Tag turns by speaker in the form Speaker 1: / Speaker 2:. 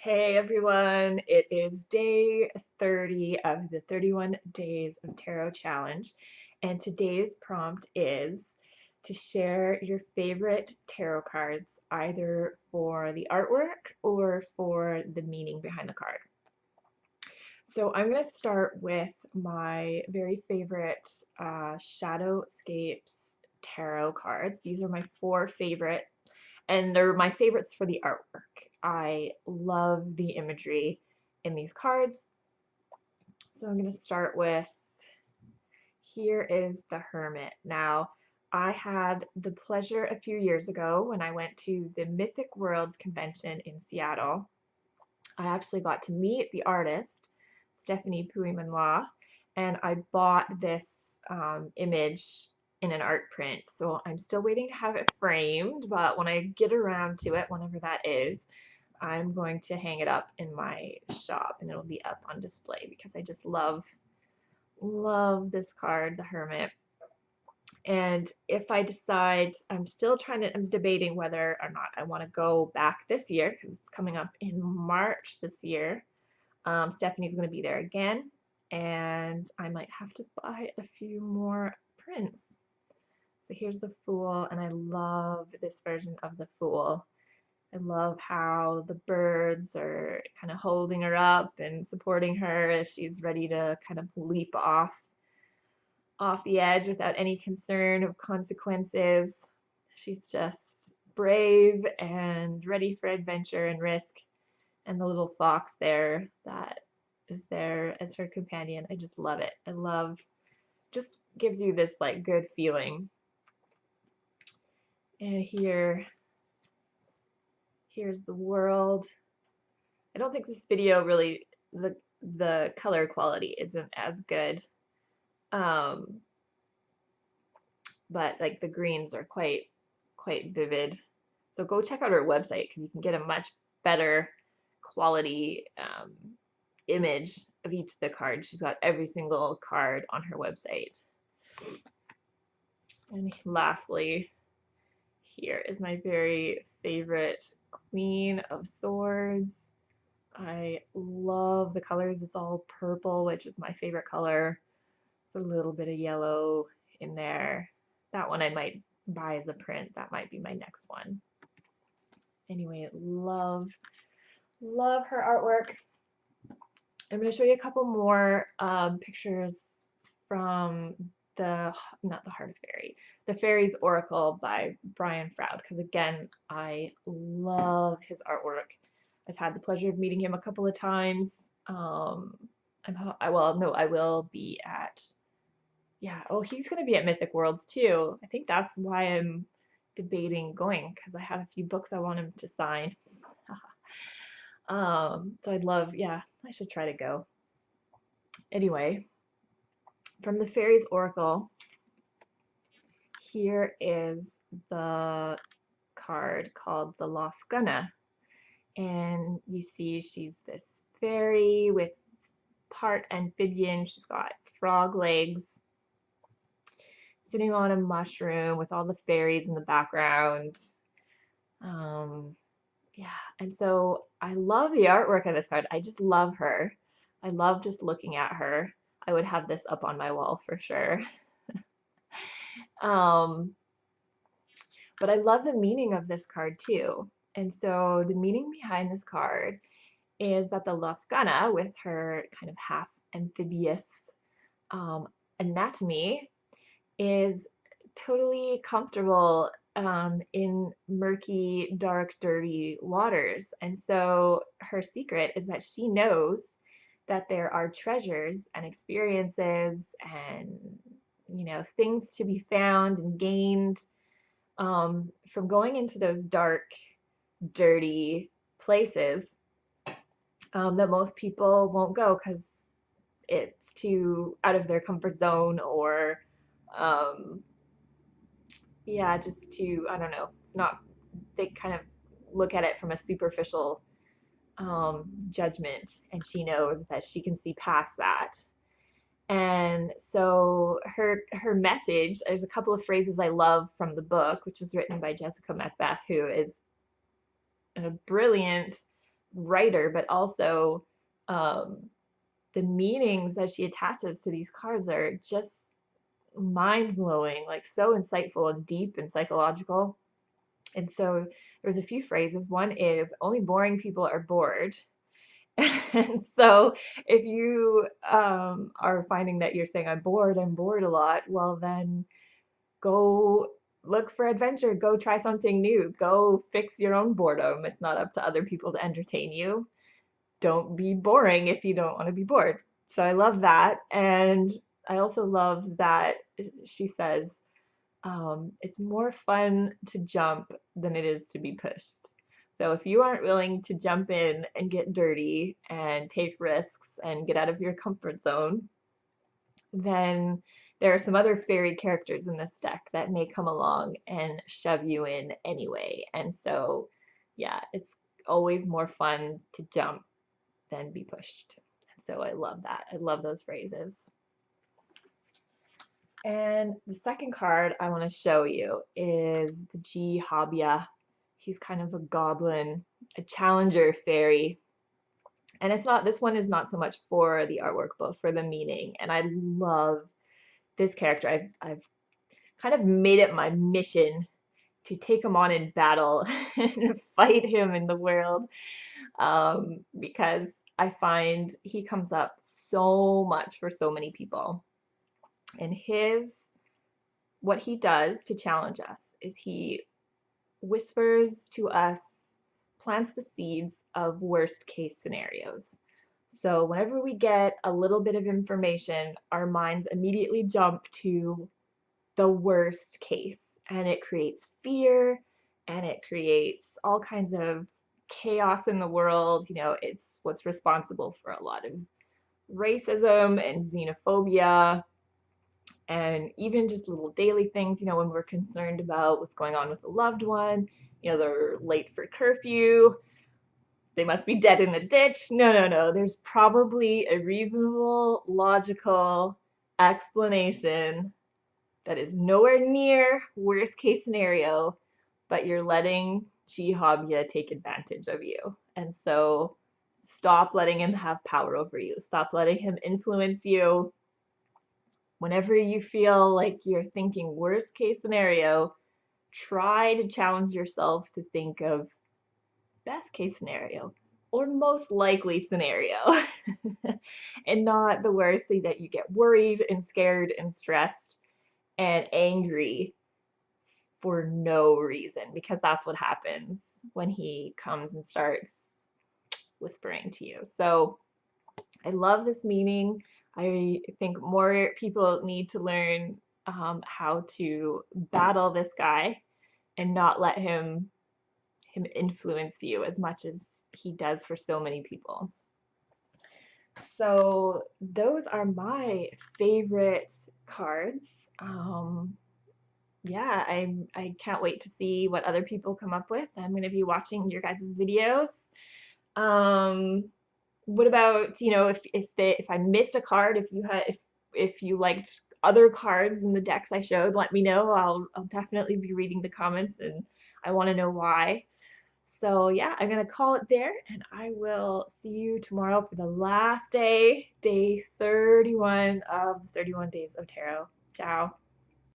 Speaker 1: Hey everyone, it is day 30 of the 31 Days of Tarot Challenge, and today's prompt is to share your favorite tarot cards, either for the artwork or for the meaning behind the card. So I'm going to start with my very favorite Shadowscapes tarot cards. These are my four favorite, and they're my favorites for the artwork. I love the imagery in these cards. So I'm going to start with, here is the Hermit. Now, I had the pleasure a few years ago when I went to the Mythic Worlds convention in Seattle. I actually got to meet the artist, Stephanie Puimanla, and I bought this image in an art print. So I'm still waiting to have it framed, but when I get around to it, whenever that is, I'm going to hang it up in my shop and it'll be up on display because I just love this card, the Hermit. And if I decide, I'm debating whether or not I want to go back this year because it's coming up in March this year. Stephanie's going to be there again, and I might have to buy a few more prints. So here's the Fool, and I love this version of the Fool. I love how the birds are kind of holding her up and supporting her as she's ready to kind of leap off the edge without any concern of consequences. She's just brave and ready for adventure and risk. And the little fox there that is there as her companion. I just love it. I love, just gives you this like good feeling. And here's the world. I don't think this video really, the color quality isn't as good. But like the greens are quite vivid. So go check out her website because you can get a much better quality image of each of the cards. She's got every single card on her website. And lastly, here is my very favorite Queen of Swords. I love the colors. It's all purple, which is my favorite color. A little bit of yellow in there. That one I might buy as a print. That might be my next one. Anyway, love her artwork. I'm going to show you a couple more pictures from not the Heart of Fairy, the Fairies Oracle by Brian Froud, because again, I love his artwork. I've had the pleasure of meeting him a couple of times. I will be at, yeah, oh, he's going to be at Mythic Worlds too. I think that's why I'm debating going, because I have a few books I want him to sign. So I'd love, yeah, I should try to go. Anyway, from the Fairies Oracle, here is the card called the Lost Gunna. And you see she's this fairy with part amphibian. She's got frog legs, sitting on a mushroom with all the fairies in the background. Yeah, and so I love the artwork of this card. I just love her. I love just looking at her. I would have this up on my wall for sure. Um, but I love the meaning of this card too. And so the meaning behind this card is that the Lascana, with her kind of half amphibious um, anatomy, is totally comfortable in murky, dark, dirty waters. And so her secret is that she knows that there are treasures and experiences and things to be found and gained from going into those dark, dirty places that most people won't go because it's too out of their comfort zone or um, yeah, just too, I don't know, it's not, they kind of look at it from a superficial judgment, and she knows that she can see past that. And so her message, there's a couple of phrases I love from the book, which was written by Jessica Macbeth, who is a brilliant writer, but also um, the meanings that she attaches to these cards are just mind-blowing, like so insightful and deep and psychological. And so there's a few phrases. One is only boring people are bored. And so if you are finding that you're saying I'm bored a lot, well then go look for adventure, go try something new, go fix your own boredom. It's not up to other people to entertain you. Don't be boring if you don't want to be bored. So I love that. And I also love that she says, it's more fun to jump than it is to be pushed. So if you aren't willing to jump in and get dirty and take risks and get out of your comfort zone, then there are some other fairy characters in this deck that may come along and shove you in anyway. And so, yeah, it's always more fun to jump than be pushed. So I love that. I love those phrases. And the second card I want to show you is the G Habia. He's kind of a goblin, a challenger fairy. And it's not, this one is not so much for the artwork, but for the meaning. And I love this character. I've kind of made it my mission to take him on in battle and fight him in the world, because I find he comes up so much for so many people. And what he does to challenge us is he whispers to us, plants the seeds of worst case scenarios. So whenever we get a little bit of information, our minds immediately jump to the worst case, and it creates fear and it creates all kinds of chaos in the world. You know, it's what's responsible for a lot of racism and xenophobia, and even just little daily things, you know, when we're concerned about what's going on with a loved one, you know, they're late for curfew, they must be dead in a ditch. No, no, no. There's probably a reasonable, logical explanation that is nowhere near worst case scenario, but you're letting Jihabya take advantage of you. And so stop letting him have power over you. Stop letting him influence you. Whenever you feel like you're thinking worst case scenario, try to challenge yourself to think of best case scenario or most likely scenario and not the worst, so that you get worried and scared and stressed and angry for no reason, because that's what happens when he comes and starts whispering to you. So I love this meaning. I think more people need to learn how to battle this guy and not let him influence you as much as he does for so many people. So those are my favorite cards. Yeah, I can't wait to see what other people come up with. I'm going to be watching your guys' videos. Um, what about, you know, if I missed a card, if you liked other cards in the decks I showed, let me know. I'll definitely be reading the comments, and I want to know why. So yeah, I'm gonna call it there, and I will see you tomorrow for the last day, day 31 of 31 Days of Tarot. Ciao.